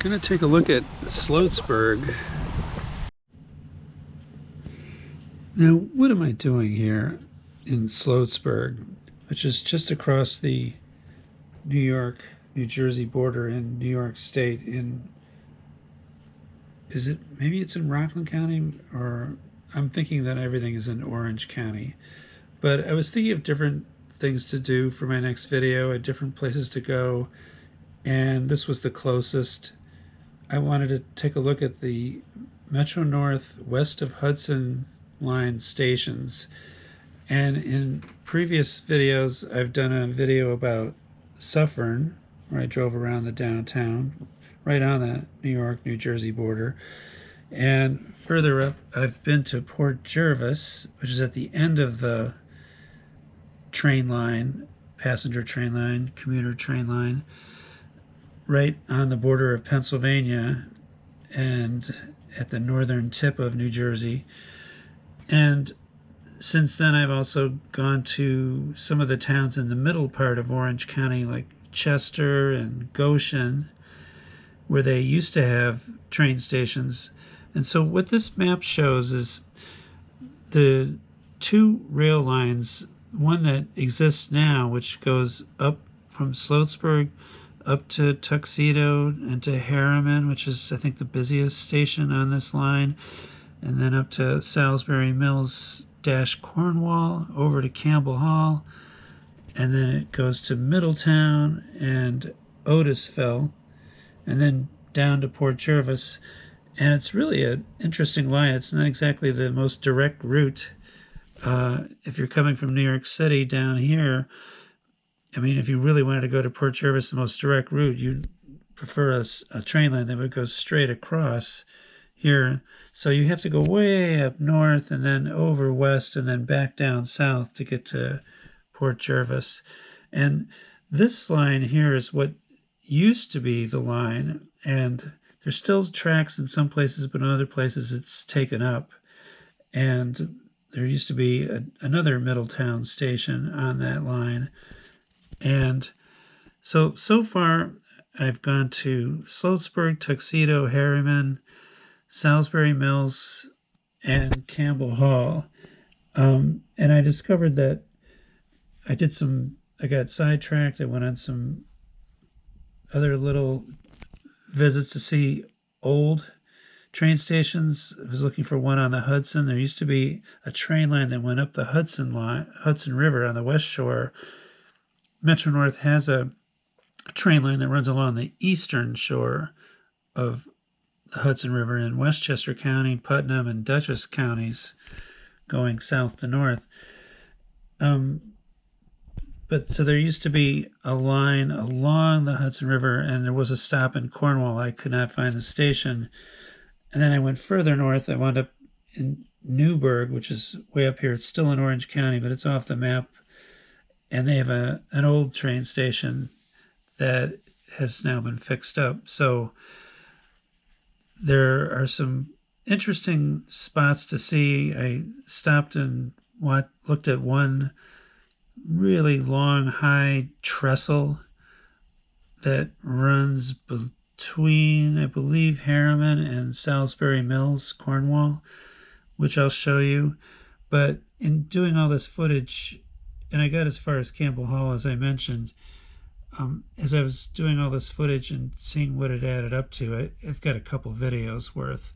Gonna take a look at Sloatsburg. Now, what am I doing here in Sloatsburg, which is just across the New York, New Jersey border in New York State maybe it's in Rockland County, or I'm thinking that everything is in Orange County. But I was thinking of different things to do for my next video, at different places to go, and this was the closest. I wanted to take a look at the Metro North West-of-Hudson line stations. And in previous videos, I've done a video about Suffern, where I drove around the downtown, right on the New York, New Jersey border. And further up, I've been to Port Jervis, which is at the end of the train line, passenger train line, commuter train line, right on the border of Pennsylvania and at the northern tip of New Jersey. And since then, I've also gone to some of the towns in the middle part of Orange County, like Chester and Goshen, where they used to have train stations. And so what this map shows is the two rail lines, one that exists now, which goes up from Sloatsburg up to Tuxedo and to Harriman, which is, I think, the busiest station on this line, and then up to Salisbury Mills - Cornwall, over to Campbell Hall, and then it goes to Middletown and Otisville, and then down to Port Jervis. And it's really an interesting line. It's not exactly the most direct route. If you're coming from New York City down here, I mean, if you really wanted to go to Port Jervis, the most direct route, you'd prefer a train line that would go straight across here. So you have to go way up north and then over west and then back down south to get to Port Jervis. And this line here is what used to be the line, and there's still tracks in some places, but in other places it's taken up. And there used to be another Middletown station on that line. And so far I've gone to Sloatsburg, Tuxedo, Harriman, Salisbury Mills, and Campbell Hall. And I discovered that I got sidetracked. I went on some other little visits to see old train stations. I was looking for one on the Hudson. There used to be a train line that went up the Hudson River on the west shore. Metro North has a train line that runs along the eastern shore of the Hudson River in Westchester County, Putnam, and Dutchess counties, going south to north. But so there used to be a line along the Hudson River, and there was a stop in Cornwall. I could not find the station. And then I went further north. I wound up in Newburgh, which is way up here. It's still in Orange County, but it's off the map. And they have an old train station that has now been fixed up. So there are some interesting spots to see. I stopped and looked at one really long, high trestle that runs between, I believe, Harriman and Salisbury Mills, Cornwall, which I'll show you. But in doing all this footage, and I got as far as Campbell Hall, as I mentioned, as I was doing all this footage and seeing what it added up to, I've got a couple videos worth.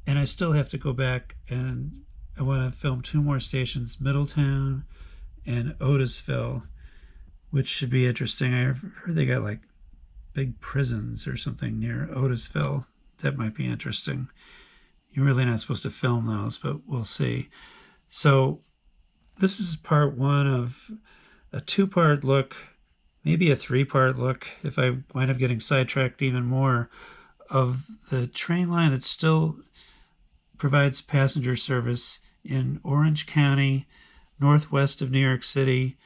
And I still have to go back, and I want to film two more stations, Middletown and Otisville, which should be interesting. I heard they got like big prisons or something near Otisville. That might be interesting. You're really not supposed to film those, but we'll see. So this is part one of a two-part look, maybe a three-part look if I wind up getting sidetracked even more, of the train line that still provides passenger service in Orange County, northwest of New York City.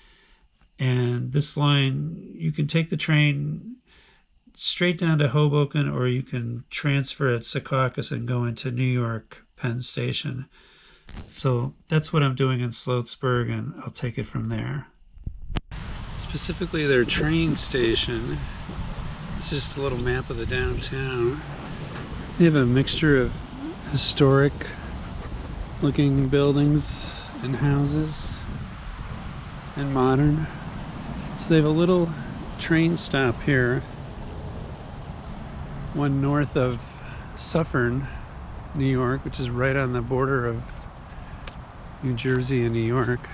And this line, you can take the train straight down to Hoboken, or you can transfer at Secaucus and go into New York Penn Station. So that's what I'm doing in Sloatsburg, and I'll take it from there. Specifically their train station, It's just a little map of the downtown. They have a mixture of historic looking buildings and houses and modern. So they have a little train stop here, one north of Suffern, New York, which is right on the border of New Jersey and New York.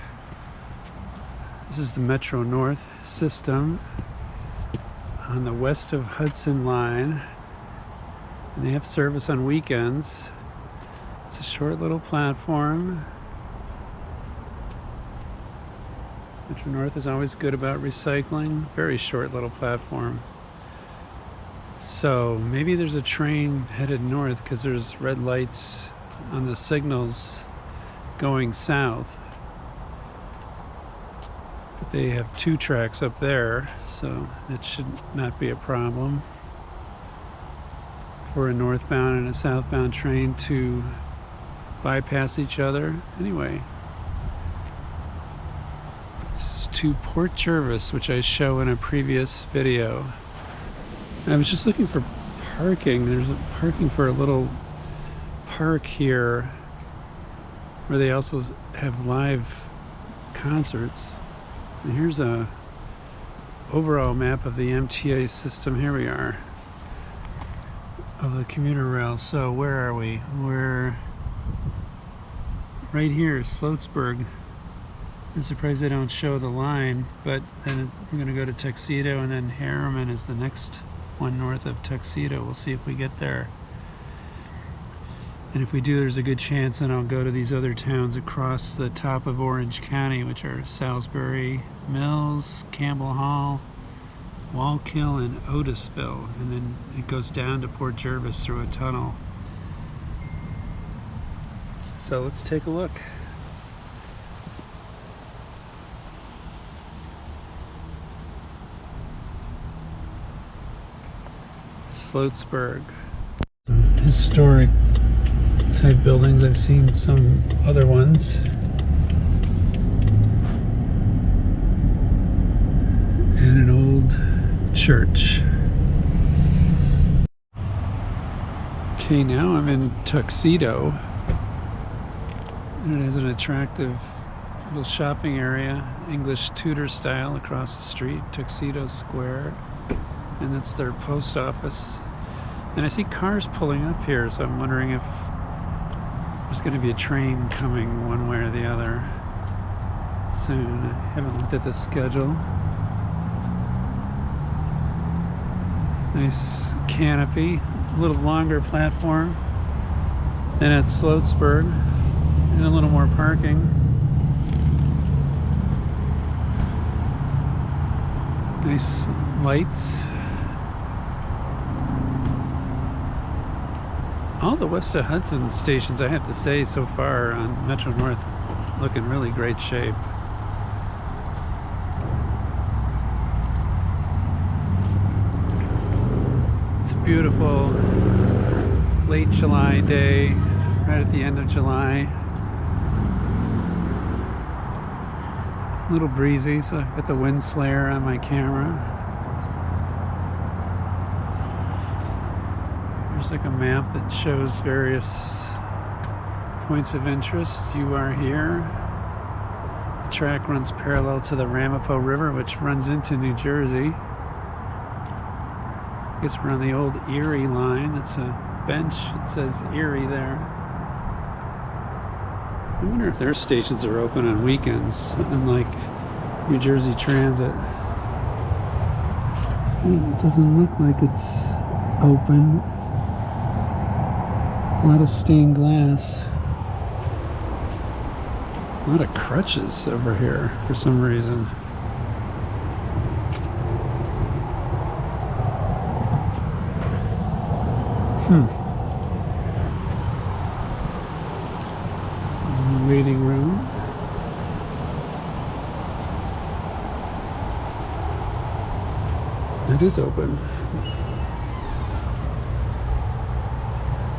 This is the Metro North system on the West-of-Hudson line, and they have service on weekends. It's a short little platform. Metro North is always good about recycling. Very short little platform. So maybe there's a train headed north because there's red lights on the signals going south. But they have 2 tracks up there, so that should not be a problem for a northbound and a southbound train to bypass each other. Anyway, this is to Port Jervis, which I show in a previous video. I was just looking for parking. There's a parking for a little park here where they also have live concerts. And here's a overall map of the MTA system. Here we are, of the commuter rail. So where are we? We're right here, Sloatsburg. I'm surprised they don't show the line, but then we're going to go to Tuxedo, and then Harriman is the next one north of Tuxedo. We'll see if we get there. And if we do, there's a good chance that I'll go to these other towns across the top of Orange County, which are Salisbury Mills, Campbell Hall, Wallkill, and Otisville. And then it goes down to Port Jervis through a tunnel. So let's take a look. Sloatsburg. Historic type buildings. I've seen some other ones. And an old church. Okay, now I'm in Tuxedo. And it has an attractive little shopping area, English Tudor style, across the street, Tuxedo Square. And that's their post office. And I see cars pulling up here, so I'm wondering if there's going to be a train coming one way or the other soon. I haven't looked at the schedule. Nice canopy, a little longer platform than at Sloatsburg, and a little more parking. Nice lights. All the West-of-Hudson stations, I have to say, so far on Metro North look in really great shape. It's a beautiful late July day, right at the end of July. A little breezy, so I've got the wind slayer on my camera. There's like a map that shows various points of interest. You are here. The track runs parallel to the Ramapo River, which runs into New Jersey. I guess we're on the old Erie line. It's a bench. It says Erie there. I wonder if their stations are open on weekends, unlike New Jersey Transit. It doesn't look like it's open. A lot of stained glass. A lot of crutches over here for some reason. Waiting room. It is open.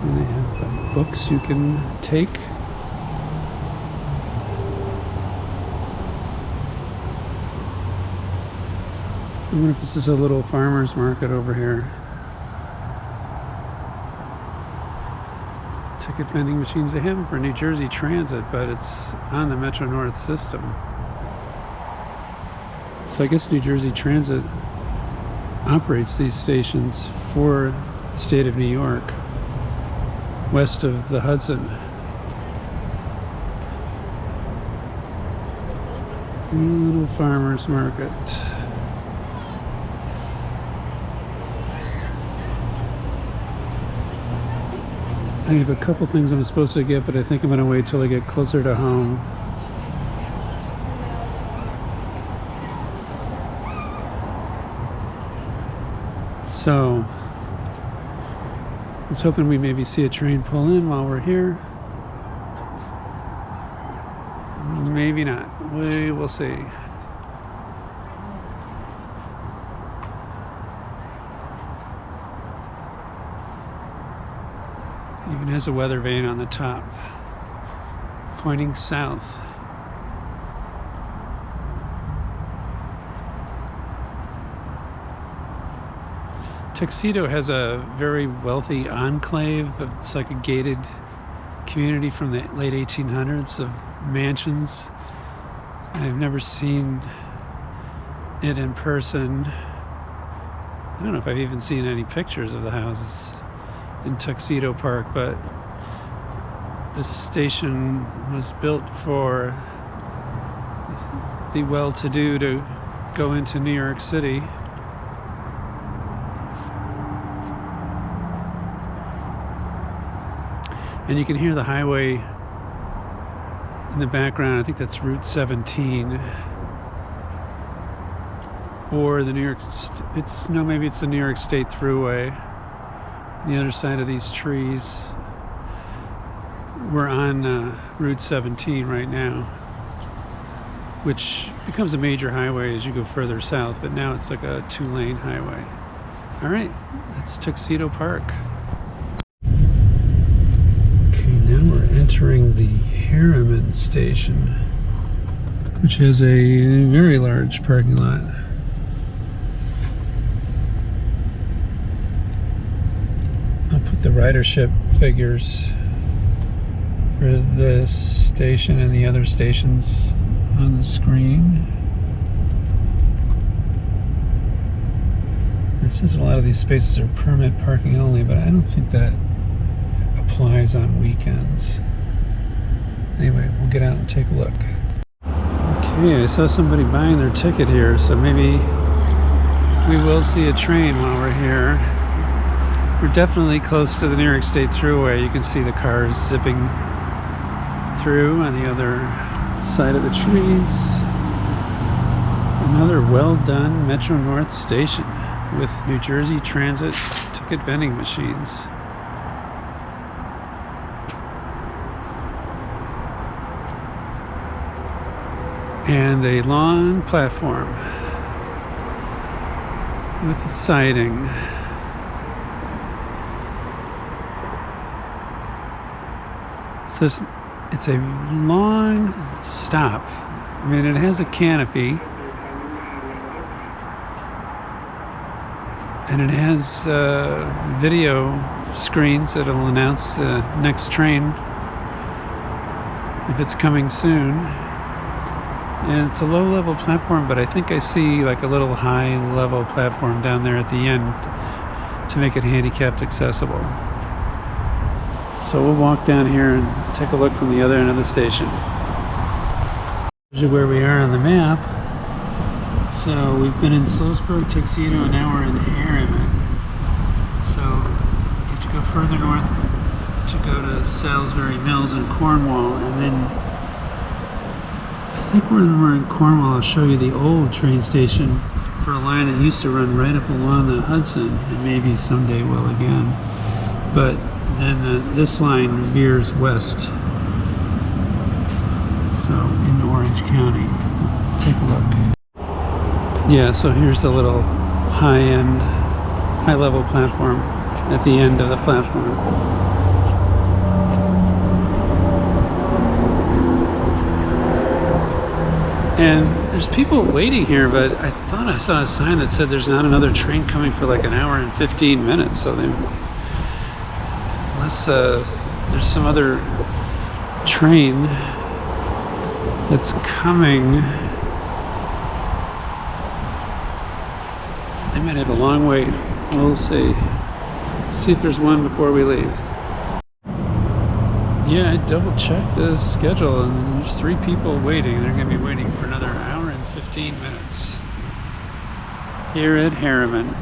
And they have books you can take. wonder if this is a little farmer's market over here. Ticket vending machines. They have them for New Jersey Transit, but it's on the Metro North system. So I guess New Jersey Transit operates these stations for the state of New York, west of the Hudson. Little farmer's market. I have a couple things I'm supposed to get, but I think I'm going to wait till I get closer to home. So, I was hoping we maybe see a train pull in while we're here. Maybe not. We will see. Even has a weather vane on the top, pointing south. Tuxedo has a very wealthy enclave. It's like a gated community from the late 1800s of mansions. I've never seen it in person. I don't know if I've even seen any pictures of the houses in Tuxedo Park, but this station was built for the well-to-do to go into New York City. And you can hear the highway in the background. I think that's Route 17. Or the New York, maybe it's the New York State Thruway. On the other side of these trees. We're on Route 17 right now, which becomes a major highway as you go further south, but now it's like a 2-lane highway. All right, that's Tuxedo Park. Now we're entering the Harriman station, which has a very large parking lot. I'll put the ridership figures for this station and the other stations on the screen. It says a lot of these spaces are permit parking only, but I don't think that applies on weekends. Anyway, we'll get out and take a look. Okay, I saw somebody buying their ticket here, so maybe we will see a train while we're here. We're definitely close to the New York State Thruway. You can see the cars zipping through on the other side of the trees. Another well-done Metro North station with New Jersey Transit ticket vending machines. And a long platform with a siding. So it's a long stop. I mean, it has a canopy. And it has video screens that'll announce the next train if it's coming soon. And it's a low-level platform, but I think I see like a little high-level platform down there at the end to make it handicapped accessible. So we'll walk down here and take a look from the other end of the station. Here's where we are on the map. So we've been in Sloatsburg, Tuxedo, and now we're in Harriman. So we have to go further north to go to Salisbury Mills in Cornwall, and then I think when we're in Cornwall, I'll show you the old train station for a line that used to run right up along the Hudson, and maybe someday will again. But then this line veers west, so in Orange County. Take a look. Yeah, so here's the little high-level platform at the end of the platform. And there's people waiting here, but I thought I saw a sign that said there's not another train coming for like an hour and 15 minutes. So they, unless there's some other train that's coming, they might have a long wait. We'll see. See if there's one before we leave. Yeah, I double checked the schedule and there's 3 people waiting. They're going to be waiting for another hour and 15 minutes here at Harriman.